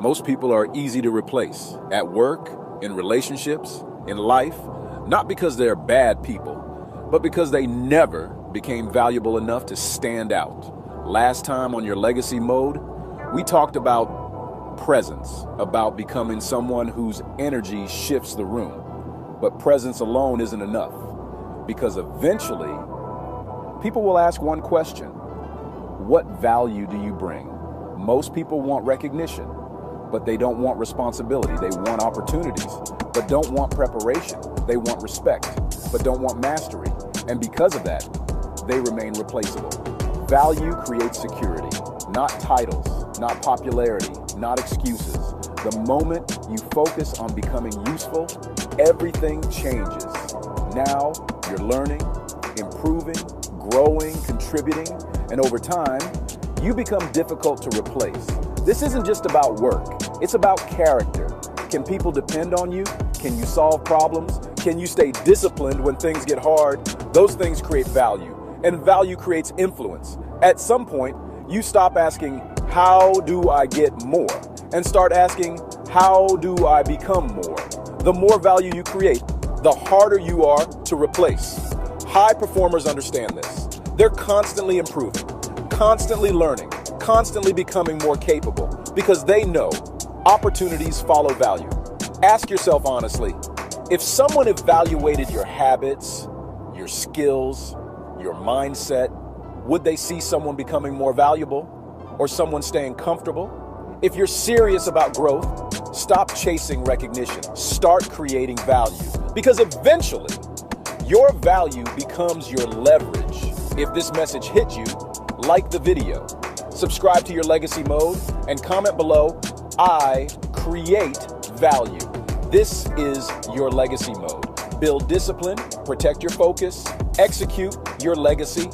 Most people are easy to replace at work, in relationships, in life, not because they're bad people, but because they never became valuable enough to stand out. Last time on your legacy mode, we talked about presence, about becoming someone whose energy shifts the room. But presence alone isn't enough, because eventually, people will ask one question: what value do you bring? Most people want recognition, but they don't want responsibility. They want opportunities, but don't want preparation. They want respect, but don't want mastery. And because of that, they remain replaceable. Value creates security, not titles, not popularity, not excuses. The moment you focus on becoming useful, everything changes. Now you're learning, improving, growing, contributing, and over time, you become difficult to replace. This isn't just about work, it's about character. Can people depend on you? Can you solve problems? Can you stay disciplined when things get hard? Those things create value, and value creates influence. At some point, you stop asking, how do I get more? And start asking, how do I become more? The more value you create, the harder you are to replace. High performers understand this. They're constantly improving, constantly learning, constantly becoming more capable, because they know opportunities follow value. Ask yourself honestly, if someone evaluated your habits, your skills, your mindset, would they see someone becoming more valuable or someone staying comfortable? If you're serious about growth, stop chasing recognition. Start creating value, because eventually your value becomes your leverage. If this message hit you, like the video, subscribe to your legacy mode, and comment below, I create value. This is your legacy mode. Build discipline, protect your focus, execute your legacy,